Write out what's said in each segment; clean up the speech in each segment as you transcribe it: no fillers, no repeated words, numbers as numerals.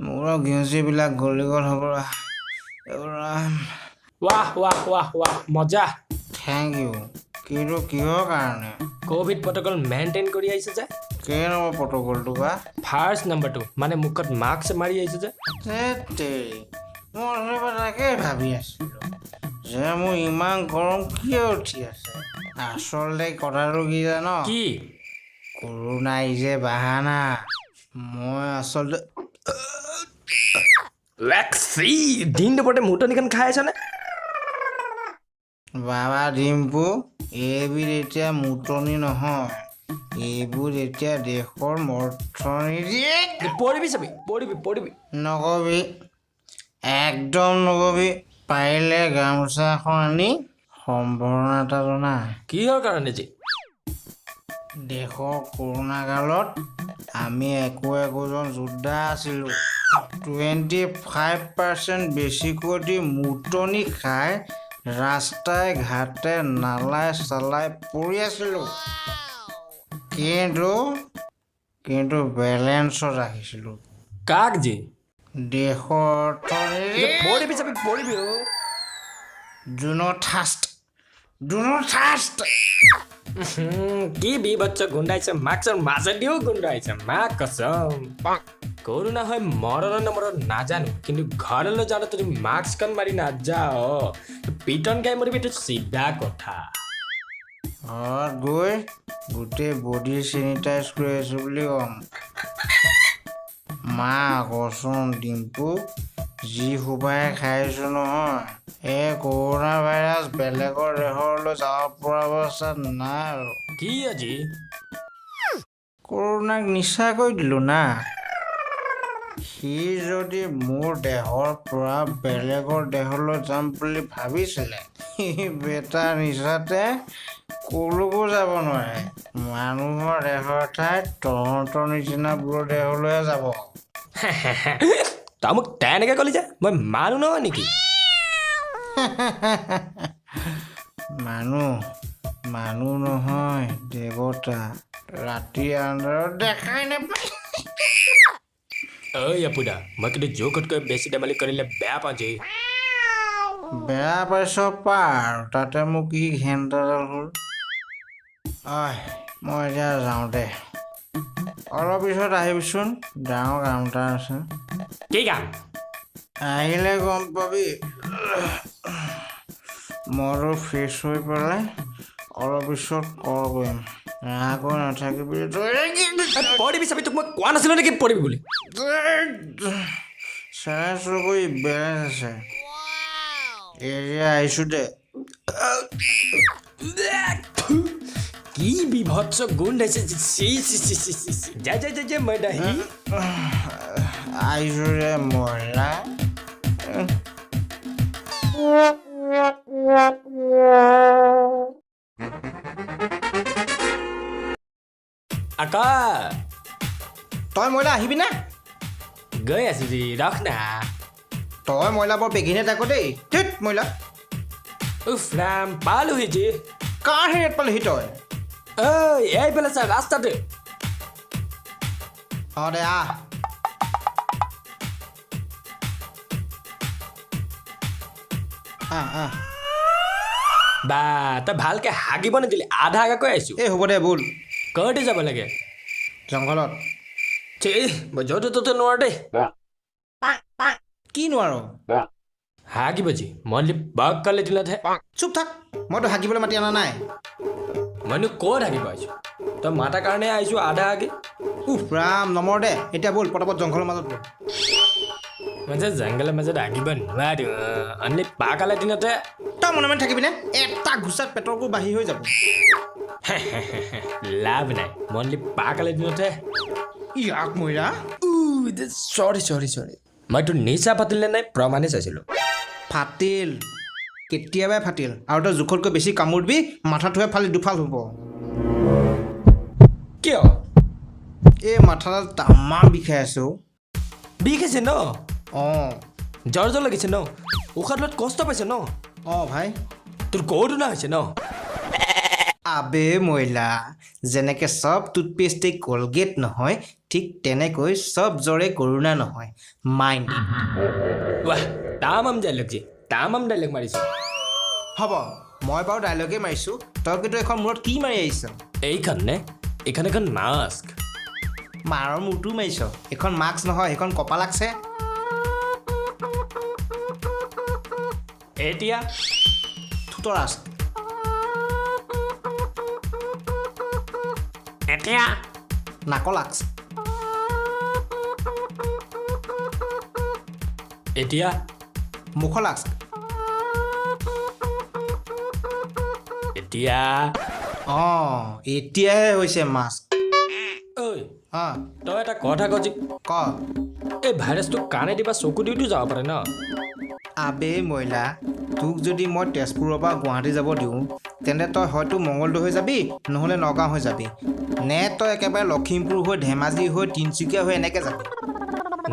মোৰ গিঞ্চিবিলাক গলি গ'ল হ'বলা ৱাহ ৱাহ ৱাহ ৱাহ মজা থেংক ইউ কিন্তু কিহৰ কাৰণে কোভিড প্ৰট'কল মেইনটেইন কৰি আহিছে যে কেই নম্বৰ প্ৰট'কলটো বা ফাৰ্ষ্ট নম্বৰটো মানে মুখত মাস্ক মাৰি আহিছে যে তেৰি মই সেইবাৰ তাকেই ভাবি আছিলোঁ যে মোৰ ইমান গৰম কিয় উঠি আছে আচলতে কথাটো কি জান কি কৰোণাই যে বাহানা মই আচলতে লেক্সি দিন দুপৰতে মুটনিখন খাই আছনে বাবা ডিম্পু এইবিধ এতিয়া মুটনি নহয় এইবোৰ এতিয়া দেশৰ অৰ্থনীতি পঢ়িবি চাবি পঢ়িবি নকবি একদম নকবি পাৰিলে গামোচা এখন আনি সম্বৰ্ধনা এটা জনা কিহৰ কাৰণে যে দেশৰ কৰোণা কালত আমি একোজন যোদ্ধা আছিলোঁ 25% বেছিকৈ দি মুটনি খাই ৰাস্তাই ঘাটে নালাই চালাই পৰি আছিলোঁ কিন্তু বেলেঞ্চত ৰাখিছিলোঁ কাক যে দেশৰ অৰ্থনীতি পঢ়িবি চাবি পঢ়িবি জুনৰ থাষ্ট কি বিভৎস গোন্ধাইছে মাস্কৰ মাজেদিও গোন্ধাইছে মা কসম কৰোণা হয় মৰণৰ নম্বৰত নাজানো কিন্তু ঘৰলৈ যাওঁতে যদি মাস্কখন মাৰি নাযাও পিটন গাই মৰিবি এইটো চিধা কথা ঘৰত গৈ গোটেই বডি চেনিটাইজ কৰি আছোঁ বুলি ক'ম মা কচোন ডিম্পু যি সোপাই খাইছোঁ নহয় এই কৰোণা ভাইৰাছ বেলেগৰ দেশলৈ যাব পৰা অৱস্থাত নাই আৰু কি আজি কৰোণাক নিচা কৰি দিলোঁ না সি যদি মোৰ দেহৰ পৰা বেলেগৰ দেশলৈ যাম বুলি ভাবিছিলে সি বেটা নিচাতে ক'লৈকো যাব নোৱাৰে মানুহৰ দেশৰ ঠাইত তহঁতৰ নিচিনাবোৰৰ দেশলৈহে যাব তই মোক তেনেকৈ ক'লি যে মই মানুহ নহয় নেকি মানুহ নহয় দেৱতা ৰাতি আন্ধাৰত দেখাই নাপায় ঐ আপুদা মই কিন্তু জোখতকৈ বেছি ধেমালি কৰিলে বেয়া পাওঁ যে বেয়া পাইছ পাৰ তাতে মোক কি ঘেণ্টাডাল হ'ল ঐ মই এতিয়া যাওঁ দে অলপ পিছত আহিবিচোন ডাঙৰ কাম এটা আছে কি কাম আহিলে গম পাবি মইতো ফ্ৰেছ হৈ পেলাই অলপ পিছত কল কৰিম আকৌ নাথাকিবি পঢ়িবি চাবি তোক মই কোৱা নাছিলোঁ নেকি পঢ়িবি বুলি চাৰে চকুৰি বেলেঞ্চ আছে এতিয়া আহিছোঁ দে কি বিভৎস গোন্ধাইছে যা মই দাহি আহিছোঁ দে মহিলা আকা তই মহিলা আহিবি না গৈ আছো যি ৰখ না তই মহিলা বৰ বেগিনে থাকো দেই ধেত মহিলা উফ ৰাম পালোহি যি কাৰ হেৰিত পালেহি তই ঐ এইফালে চা ৰাস্তাতে অঁ দে আহ বা তই ভালকে হাগিব নিদিলি আধা হাগাকৈ আহিছো এই হ'ব দে ব'ল ক'তে যাব লাগে জংঘলত মই য'তে ত'তে নোৱাৰো দেই কি নোৱাৰো হাগিব যি মনলি বাঘ কালি দিনতহে চুপ থাক মইতো হাগিবলৈ মাতি অনা নাই মইনো ক'ত হাগিব আহিছো তই মাতাৰ কাৰণে আহিছো আধা হাগি উফ ৰাম নমৰ দে এতিয়া ব'ল পটাপট জংঘলৰ মাজত ব'ল মই যে জংঘলৰ মাজত হাগিব নোৱাৰো অনলি বাঘ কালি দিনতে তই মনে মনে থাকিবিনে এটা ঘোচাত পেটৰবোৰ বাঢ়ি হৈ যাব লাভ নাই মনলি বাঘ কালি দিনতহে ইয়াক মহিলা চৰি মই তোৰ নিচা পাতিলে নাই প্ৰমাণে চাইছিলোঁ ফাটিল কেতিয়াবাই ফাটিল আৰু তই জোখতকৈ বেছি কামুৰিবি মাথাটোহে ফালি দুফাল হ'ব কিয় এই মাথাডাল তামাম বিষাই আছে বিষ আছে ন অঁ জ্বৰ লাগিছে ন উশাহ লোৱাত কষ্ট পাইছে ন অঁ ভাই তোৰ ক'তো না হৈছে ন আবে মহিলা যেনেকে সব টুথপেষ্টে কলগেট নহয় ঠিক তেনেকৈ সব জ্বৰে কৰোণা নহয় মাইণ্ড ৱাহ তামাম ডাইলগ যে তামাম ডাইলগ মাৰিছোঁ হ'ব মই বাৰু ডাইলগে মাৰিছোঁ তই কিন্তু এখন মূৰত কি মাৰি আহিছ এইখন নে এইখন এখন মাস্ক মাৰৰ মূৰটো মাৰিছ এখন মাস্ক নহয় সেইখন কপাল লাগছে এতিয়া থুতৰ আছ এতিয়া নাকৰ লাগছ এতিয়া মুখৰ লাগছ এতিয়া অঁ এতিয়াহে হৈছে মাস্ক ঐ অঁ তই এটা কথা কজি ক এই ভাইৰাছটো কাণেদি বা চকু দিওতো যাব পাৰে ন আবে মহিলা তোক যদি মই তেজপুৰৰ পৰা গুৱাহাটী যাব দিওঁ তেন্তে তই হয়তো মংগলদৈ হৈ যাবি নহ'লে নগাঁও হৈ যাবি নে তই একেবাৰে লখিমপুৰ হৈ ধেমাজি হৈ তিনিচুকীয়া হৈ এনেকৈ যাবি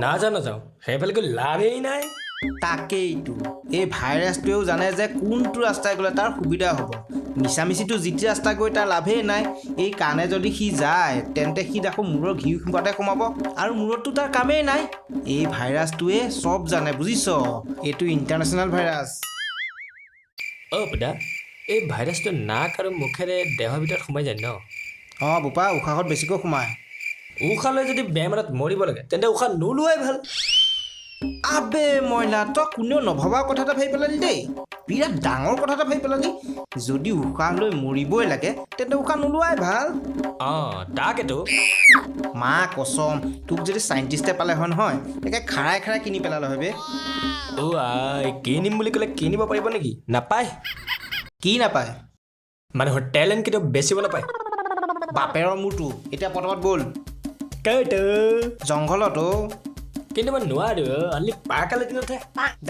নাযাওঁ সেইফালে গৈ লাভেই নাই তাকেইতো এই ভাইৰাছটোৱেও জানে যে কোনটো ৰাস্তাই গ'লে তাৰ সুবিধা হ'ব মিছামিচিটো যিটো ৰাস্তা গৈ তাৰ লাভেই নাই এই কাণে যদি সি যায় তেন্তে সি আকৌ মূৰৰ ঘিউ শিপাতে সোমাব আৰু মূৰততো তাৰ কামেই নাই এই ভাইৰাছটোৱে চব জানে বুজিছ এইটো ইণ্টাৰনেশ্যনেল ভাইৰাছ অ' পুদা এই ভাইৰাছটো নাক আৰু মুখেৰে দেহৰ ভিতৰত সোমাই যায় ন অঁ বোপা উশাহত বেছিকৈ সোমায় উশাহ লৈ যদি বেমাৰত মৰিব লাগে তেন্তে উশাহ নোলোৱাই ভাল আবে মইনা তই কোনেও নভবা কথা এটা ভাবি পেলালি দেই বিৰাট ডাঙৰ কথা এটা ভাবি পেলালি যদি উশাহ লৈ মৰিবই লাগে তেন্তে উশাহ নোলোৱাই ভাল অঁ তাকেতো মা কচম তোক যদি চাইণ্টিষ্টে পালে হয় নহয় একে খাৰাই খাৰাই কিনি পেলালে হয় বে অ' আই কিনিম বুলি ক'লে কিনিব পাৰিব নেকি নাপায় কি নাপায় মানুহৰ টেলেণ্ট কেতিয়াও বেচিব নাপায় বাপেৰৰ মূৰটো এতিয়া পটাপট ব'ল কেইটো জংঘলতো কিন্তু মই নোৱাৰো অনলি পাকালে দিনতহে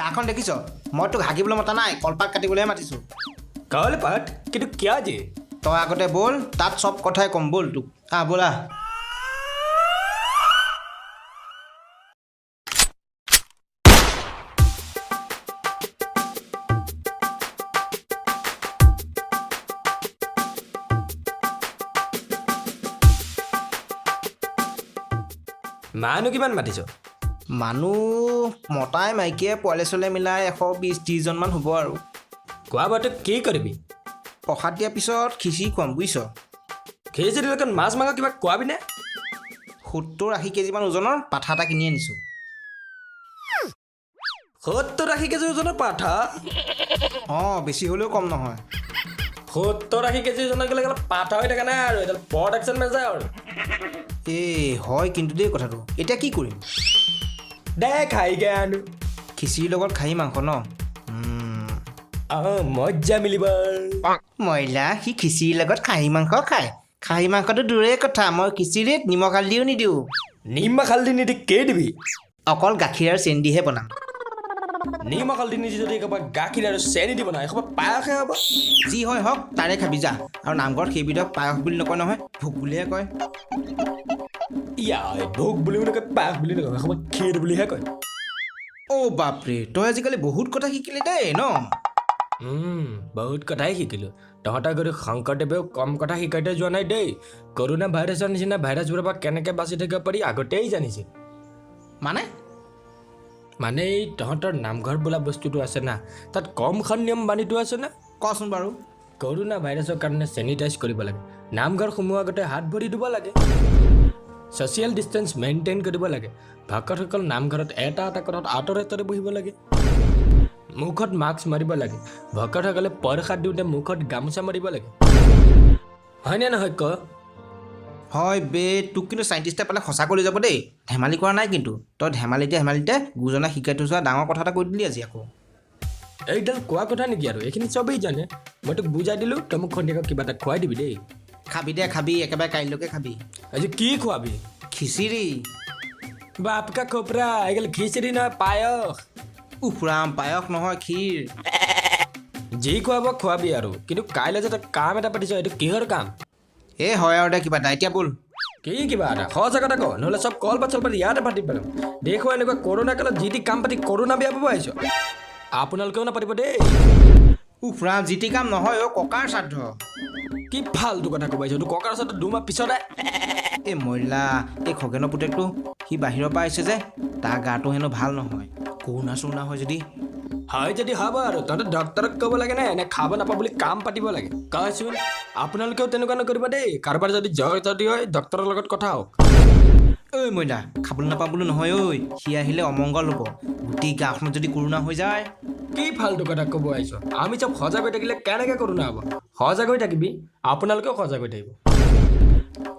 দাখন দেখিছ মই তোক হাগিবলৈ মতা নাই কলপাত কাটিবলৈহে মাতিছোঁ কল পাত কিন্তু কিয় যে তই আগতে ব'ল তাত চব কথাই ক'ম ব'ল তোক ব'লা মানুহ কিমান মাতিছ মানুহ মতাই মাইকীয়ে পোৱালি ছোৱালী মিলাই 120-130জনমান হ'ব আৰু খোৱা বোৱাটো কি কৰিবি প্ৰসাদ দিয়াৰ পিছত খিচিৰি খুৱাম বুজিছ খিচিৰি লগত মাছ মাংস কিবা খোৱাবিনে 70-80 কেজিমান ওজনৰ পাঠা এটা কিনি আনিছোঁ 70-80 কেজি ওজনৰ পাঠা অঁ বেছি হ'লেও কম নহয় 70-80 কেজি ওজনৰ গ'লে পাঠা হৈ থকা নাই আৰু এইডাল প্ৰডাকশ্যন মেজাৰ আৰু এই হয় কিন্তু দেই কথাটো এতিয়া কি কৰিম দে খাইগে আনো খিচিৰিৰ লগত খাহী মাংস ন মজ্জা মিলিব মহিলা সি খিচিৰিৰ লগত খাহী মাংস খায় খাহী মাংসটো দূৰৰে কথা মই খিচিৰিত নিমখ হালধিও নিদিওঁ নিমখ হালধি নিদি কেই দিবি অকল গাখীৰ আৰু চেনি দিহে বনাম নিমখ হালধি নিদি যদি একেবাৰে গাখীৰ আৰু চেনি দি বনাই একেবাৰে পায়সহে হ'ব যি হয় হওক তাৰে খাবি যা আৰু নামঘৰত সেইবিধক পায়স বুলি নকয় নহয় ভোগ বুলিহে কয় ইয়াই ভোগ বুলিও নকয় পায়স বুলি নকয় একেবাৰে ক্ষীৰ বুলিহে কয় অ' বাপৰে তই আজিকালি বহুত কথা শিকিলি দেই ন বহুত কথাই শিকিলোঁ তহঁতৰ গৰু শংকৰদেৱেও কম কথা শিকাইতে যোৱা নাই দেই কৰোণা ভাইৰাছৰ নিচিনা ভাইৰাছবোৰৰ পৰা কেনেকৈ বাচি থাকিব পাৰি আগতেই জানিছিল মানে এই তহঁতৰ নামঘৰ বোলা বস্তুটো আছে না তাত কমখন নিয়ম বান্ধি থোৱা আছে না কচোন বাৰু কৰোণা ভাইৰাছৰ কাৰণে চেনিটাইজ কৰিব লাগে নামঘৰ সোমোৱাৰ আগতে হাত ভৰি ধুব লাগে ছ'চিয়েল ডিষ্টেঞ্চ মেইনটেইন কৰিব লাগে ভকতসকল নামঘৰত এটা এটা কথাত আঁতৰে আঁতৰে বহিব লাগে মুখত মাস্ক মাৰিব লাগে ভকতসকলে প্ৰসাদ দিওঁতে মুখত গামোচা মাৰিব লাগে হয়নে নহয় ক হয় বে তোক কিন্তু চাইণ্টিষ্টে পালে সঁচা কৰি যাব দেই ধেমালি কৰা নাই কিন্তু তই ধেমালিতে গুজনা শিকাই থৈ যোৱা ডাঙৰ কথা এটা কৈ দিলি আজি আকৌ এইডাল কোৱা কথা নেকি আৰু এইখিনি চবেই জানে মই তোক বুজাই দিলোঁ তই মোক সন্ধিয়া কিবা এটা খুৱাই দিবি দেই খাবি দে খাবি একেবাৰে কাইলৈকে খাবি আজি কি খুৱাবি খিচিৰি বাপকা খোপৰা এইগাল খিচিৰি নহয় পায়স উফৰাম পায়স নহয় ক্ষীৰ যি খুৱাব খুৱাবি আৰু কিন্তু কাইলৈ যে তই কাম এটা পাতিছ এইটো কিহৰ কাম এই হয় আৰু দে কিবা এটা এতিয়া ব'ল কি কিবা এটা সঁচা কথা ক নহ'লে চব কল পাত ইয়াতে পাতি পেলাম দেখুৱা এনেকুৱা কৰোণা কালত যি টি কাম পাতি কৰোণা বেয়া পাব আহিছ আপোনালোকেও নাপাতিব দেই উফৰাম যি টি কাম নহয় অ' ককাৰ শ্ৰাদ্ধ কি ফাল্টু কথা ক'ব আহিছ তোৰ ককাৰ ওচৰত 2 মাহ পিছতে এই মহিলা এই খগেনৰ পুতেকটো সি বাহিৰৰ পৰা আহিছে যে তাৰ গাটো হেনো ভাল নহয় কৰোণা চৰোণা হয় যদি হয় যদি হ'ব আৰু তহঁতে ডক্তৰক ক'ব লাগে নে এনে খাব নাপাওঁ বুলি কাম পাতিব লাগে কচোন আপোনালোকেও তেনেকুৱা নকৰিব দেই কাৰোবাৰ যদি জ্বৰ যদি হয় ডক্তৰৰ লগত কথা হওক ঐ মইনা খাবলৈ নাপাওঁ বোলো নহয় ঐ সি আহিলে অমংগল হ'ব গোটেই গাঁওখনত যদি কৰোণা হৈ যায় কি ফাল্টু কথা ক'ব আহিছ আমি চব সজাগ হৈ থাকিলে কেনেকৈ কৰোণা হ'ব সজাগ হৈ থাকিবি আপোনালোকেও সজাগ হৈ থাকিব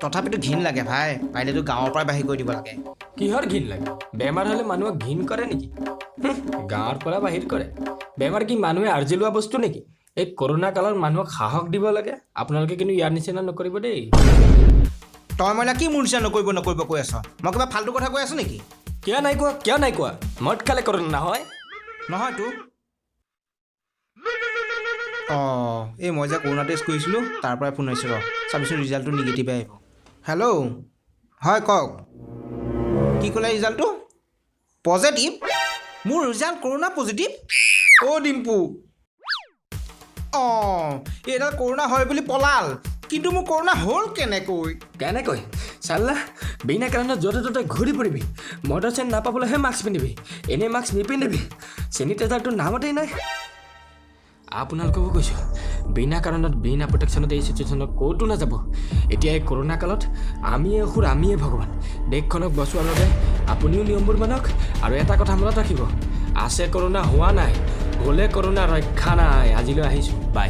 তথাপিতো ঘিণ লাগে ভাই পাৰিলেতো গাঁৱৰ পৰাই বাহিৰ কৰি দিব লাগে কিহৰ ঘিণ লাগে বেমাৰ হ'লে মানুহক ঘিণ কৰে নেকি গাঁৱৰ পৰা বাহিৰ কৰে বেমাৰ কি মানুহে আৰ্জি লোৱা বস্তু নেকি এই কৰোণা কালত মানুহক সাহস দিব লাগে আপোনালোকে কিন্তু ইয়াৰ নিচিনা নকৰিব দেই তই মইনা কি মোৰ নিচিনা নকৰিব কৈ আছ মই কিবা ফাল্টু কথা কৈ আছো নেকি কিয় নাই কোৱা মদ খালে কৰোণা নহয় নহয়তো অঁ এই মই যে কৰোণা টেষ্ট কৰিছিলোঁ তাৰ পৰাই ফোন আহিছোঁ ৰ চাবিচোন ৰিজাল্টটো নিগেটিভ আহিব হেল্ল' হয় কওক কি ক'লে ৰিজাল্টটো পজিটিভ মোৰ ৰিজাল্ট কৰোণা পজিটিভ অ' ডিম্পু অঁ এইডাল কৰোণা হয় বুলি পলাল কিন্তু মোৰ কৰোণা হ'ল কেনেকৈ চাল্লা বিনা কাৰণত য'তে ত'তে ঘূৰি ফুৰিবি মদৰ চেন নাপাবলৈহে মাস্ক পিন্ধিবি এনেই মাস্ক নিপিন্ধিবি চেনিটাইজাৰটো নামতেই নাই আপোনালোককো কৈছোঁ বিনা কাৰণত বিনা প্ৰটেকশ্যনত এই চিটুৱেশ্যনত ক'তো নাযাব এতিয়া এই কৰোণা কালত আমিয়ে অসুৰ আমিয়ে ভগৱান দেশখনক বচোৱাৰ বাবে আপুনিও নিয়মবোৰ মানক আৰু এটা কথা মনত ৰাখিব আছে কৰোণা হোৱা নাই হ'লে কৰোণা ৰক্ষা নাই আজিলৈ আহিছোঁ বাই